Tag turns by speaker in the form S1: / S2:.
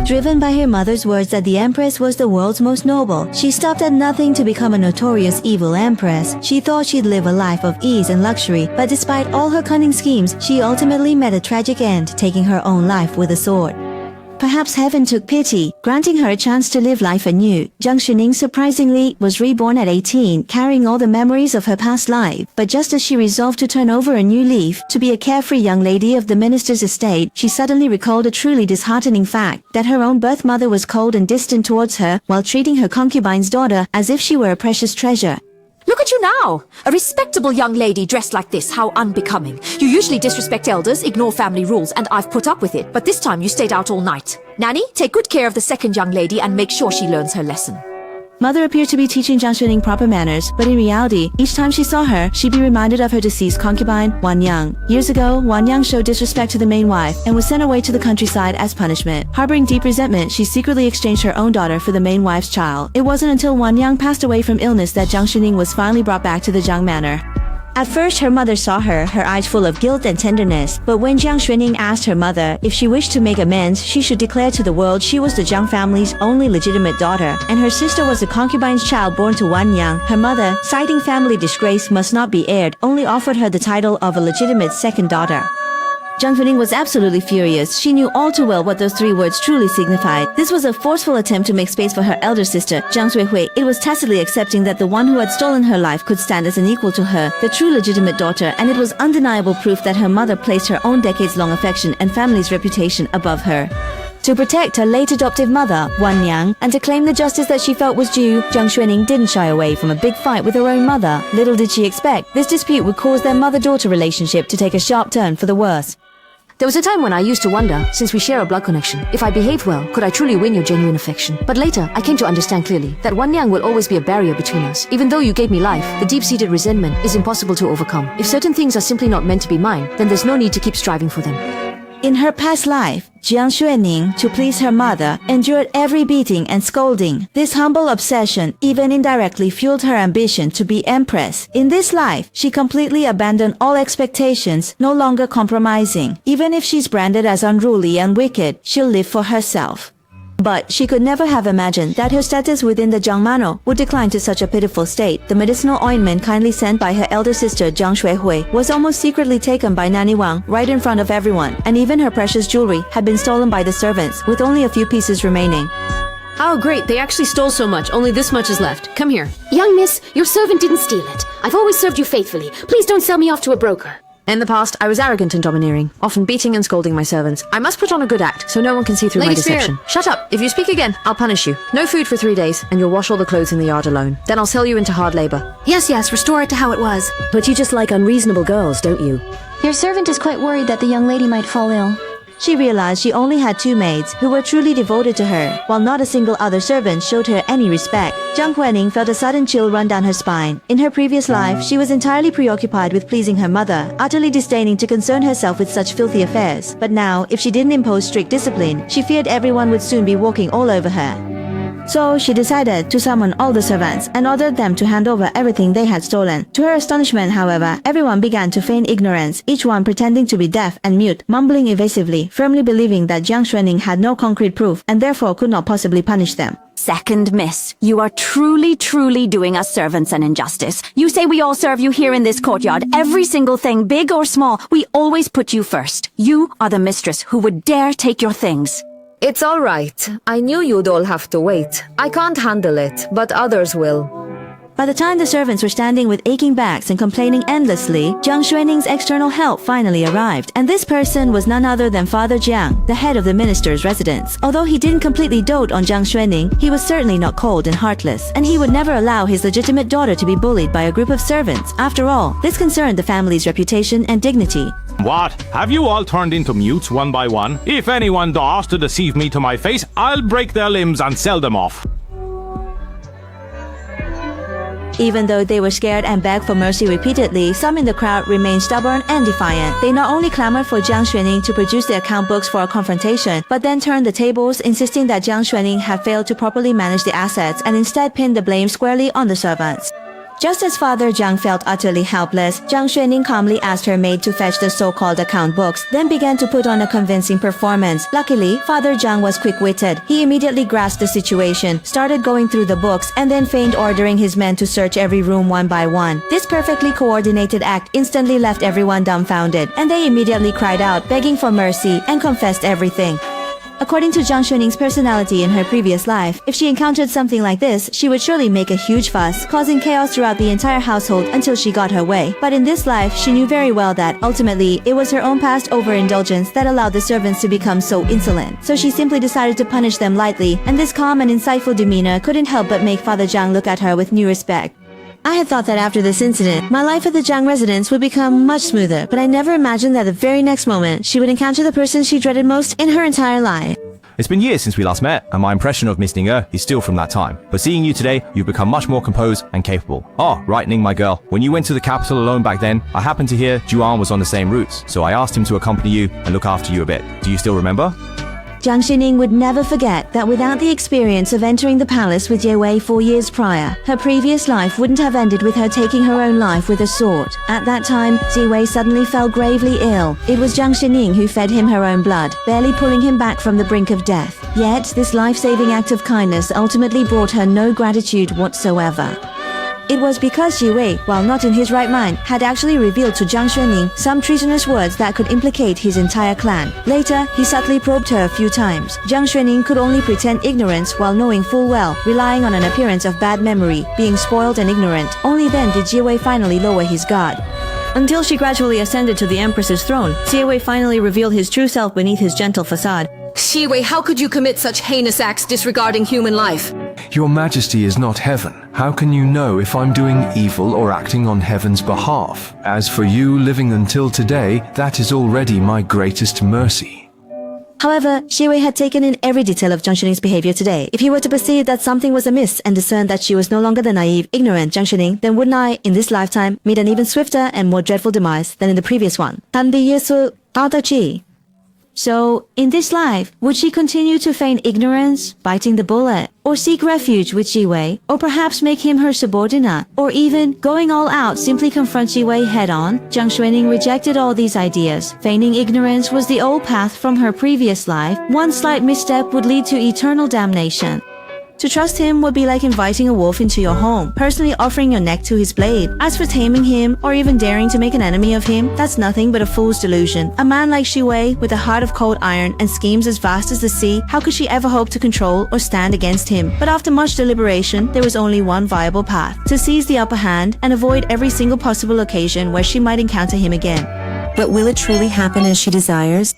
S1: Driven by her mother's words that the Empress was the world's most noble, she stopped at nothing to become a notorious evil Empress. She thought she'd live a life of ease and luxury, but despite all her cunning schemes, she ultimately met a tragic end, taking her own life with a sword. Perhaps heaven took pity, granting her a chance to live life anew. Jiang Xuning surprisingly was reborn at 18, carrying all the memories of her past life. But just as she resolved to turn over a new leaf, to be a carefree young lady of the minister's estate, she suddenly recalled a truly disheartening fact, that her own birth mother was cold and distant towards her, while treating her concubine's daughter as if she were a precious treasure.
S2: Look at you now! A respectable young lady dressed like this, how unbecoming. You usually disrespect elders, ignore family rules, and I've put up with it. But this time you stayed out all night. Nanny, take good care of the second young lady and make sure she learns her lesson.
S1: Mother appeared to be teaching Jiang Xuning proper manners, but in reality, each time she saw her, she'd be reminded of her deceased concubine, Wan Yang. Years ago, Wan Yang showed disrespect to the main wife and was sent away to the countryside as punishment. Harboring deep resentment, she secretly exchanged her own daughter for the main wife's child. It wasn't until Wan Yang passed away from illness that Jiang Xuning was finally brought back to the Jiang manor. At first, her mother saw her eyes full of guilt and tenderness, but when Jiang Xuning asked her mother if she wished to make amends, she should declare to the world she was the Jiang family's only legitimate daughter, and her sister was the concubine's child born to Wan Yang. Her mother, citing family disgrace must not be aired, only offered her the title of a legitimate second daughter. Jiang Xuning was absolutely furious. She knew all too well what those three words truly signified. This was a forceful attempt to make space for her elder sister, Jiang Ziwei. It was tacitly accepting that the one who had stolen her life could stand as an equal to her, the true legitimate daughter, and it was undeniable proof that her mother placed her own decades-long affection and family's reputation above her. To protect her late adoptive mother, Wan Yang, and to claim the justice that she felt was due, Jiang Xuning didn't shy away from a big fight with her own mother. Little did she expect, this dispute would cause their mother-daughter relationship to take a sharp turn for the worse.
S2: There was a time when I used to wonder, since we share a blood connection, if I behaved well, could I truly win your genuine affection? But later, I came to understand clearly that Wan Yang will always be a barrier between us. Even though you gave me life, the deep-seated resentment is impossible to overcome. If certain things are simply not meant to be mine, then there's no need to keep striving for them.
S1: In her past life, Jiang Xuning, to please her mother, endured every beating and scolding. This humble obsession even indirectly fueled her ambition to be Empress. In this life, she completely abandoned all expectations, no longer compromising. Even if she's branded as unruly and wicked, she'll live for herself. But she could never have imagined that her status within the Jiang manor would decline to such a pitiful state. The medicinal ointment kindly sent by her elder sister Jiang Xuehui was almost secretly taken by Nanny Wang right in front of everyone, and even her precious jewelry had been stolen by the servants, with only a few pieces remaining.
S3: Oh great, they actually stole so much, only this much is left. Come here.
S4: Young miss, your servant didn't steal it. I've always served you faithfully. Please don't sell me off to a broker.
S3: In the past, I was arrogant and domineering, often beating and scolding my servants. I must put on a good act, so no one can see through my deception. Shut up! If you speak again, I'll punish you. No food for 3 days, and you'll wash all the clothes in the yard alone. Then I'll sell you into hard labor.
S4: Yes, restore it to how it was.
S5: But you just like unreasonable girls, don't you?
S6: Your servant is quite worried that the young lady might fall ill.
S1: She realized she only had 2 maids who were truly devoted to her, while not a single other servant showed her any respect. Jiang Xuning felt a sudden chill run down her spine. In her previous life, she was entirely preoccupied with pleasing her mother, utterly disdaining to concern herself with such filthy affairs. But now, if she didn't impose strict discipline, she feared everyone would soon be walking all over her. So she decided to summon all the servants and ordered them to hand over everything they had stolen. To her astonishment, however, everyone began to feign ignorance, each one pretending to be deaf and mute, mumbling evasively, firmly believing that Jiang Xuning had no concrete proof and therefore could not possibly punish them.
S7: Second miss, you are truly doing us servants an injustice. You say we all serve you here in this courtyard. Every single thing, big or small, we always put you first. You are the mistress who would dare take your things.
S8: It's all right. I knew you'd all have to wait. I can't handle it, but others will.
S1: By the time the servants were standing with aching backs and complaining endlessly, Jiang Xuaning's external help finally arrived, and this person was none other than Father Jiang, the head of the minister's residence. Although he didn't completely dote on Jiang Xuaning, he was certainly not cold and heartless, and he would never allow his legitimate daughter to be bullied by a group of servants. After all, this concerned the family's reputation and dignity.
S9: What? Have you all turned into mutes one by one? If anyone dares to deceive me to my face, I'll break their limbs and sell them off.
S1: Even though they were scared and begged for mercy repeatedly, some in the crowd remained stubborn and defiant. They not only clamored for Jiang Xuaning to produce the account books for a confrontation, but then turned the tables, insisting that Jiang Xuaning had failed to properly manage the assets and instead pinned the blame squarely on the servants. Just as Father Jiang felt utterly helpless, Jiang Xuening calmly asked her maid to fetch the so-called account books, then began to put on a convincing performance. Luckily, Father Jiang was quick-witted. He immediately grasped the situation, started going through the books, and then feigned ordering his men to search every room one by one. This perfectly coordinated act instantly left everyone dumbfounded, and they immediately cried out, begging for mercy, and confessed everything. According to Jiang Xuening's personality in her previous life, if she encountered something like this, she would surely make a huge fuss, causing chaos throughout the entire household until she got her way. But in this life, she knew very well that, ultimately, it was her own past overindulgence that allowed the servants to become so insolent. So she simply decided to punish them lightly, and this calm and insightful demeanor couldn't help but make Father Jiang look at her with new respect. I had thought that after this incident, my life at the Jiang residence would become much smoother, but I never imagined that the very next moment, she would encounter the person she dreaded most in her entire life.
S10: It's been years since we last met, and my impression of Miss Ning is still from that time. But seeing you today, you've become much more composed and capable. Oh, right, Ning, my girl. When you went to the capital alone back then, I happened to hear Jiang was on the same routes, so I asked him to accompany you and look after you a bit. Do you still remember?
S1: Jiang Xuening would never forget that without the experience of entering the palace with Ziwei 4 years prior, her previous life wouldn't have ended with her taking her own life with a sword. At that time, Ziwei suddenly fell gravely ill. It was Jiang Xuening who fed him her own blood, barely pulling him back from the brink of death. Yet, this life-saving act of kindness ultimately brought her no gratitude whatsoever. It was because Ziwei, while not in his right mind, had actually revealed to Jiang Xuening some treasonous words that could implicate his entire clan. Later, he subtly probed her a few times. Jiang Xuening could only pretend ignorance while knowing full well, relying on an appearance of bad memory, being spoiled and ignorant. Only then did Ziwei finally lower his guard. Until she gradually ascended to the Empress's throne, Ziwei finally revealed his true self beneath his gentle facade.
S11: Ziwei, how could you commit such heinous acts disregarding human life?
S12: Your Majesty is not heaven. How can you know if I'm doing evil or acting on heaven's behalf? As for you living until today, that is already my greatest mercy.
S1: However, Ziwei had taken in every detail of Jiang Xuening's behavior today. If he were to perceive that something was amiss and discern that she was no longer the naive, ignorant Jiang Xuening, then wouldn't I, in this lifetime, meet an even swifter and more dreadful demise than in the previous one? So, in this life, would she continue to feign ignorance, biting the bullet, or seek refuge with Ziwei, or perhaps make him her subordinate, or even, going all out, simply confront Ziwei head-on? Jiang Xuening rejected all these ideas. Feigning ignorance was the old path from her previous life. One slight misstep would lead to eternal damnation. To trust him would be like inviting a wolf into your home, personally offering your neck to his blade. As for taming him, or even daring to make an enemy of him, that's nothing but a fool's delusion. A man like Ziwei, with a heart of cold iron and schemes as vast as the sea, how could she ever hope to control or stand against him? But after much deliberation, there was only one viable path: to seize the upper hand and avoid every single possible occasion where she might encounter him again.
S13: But will it truly happen as she desires?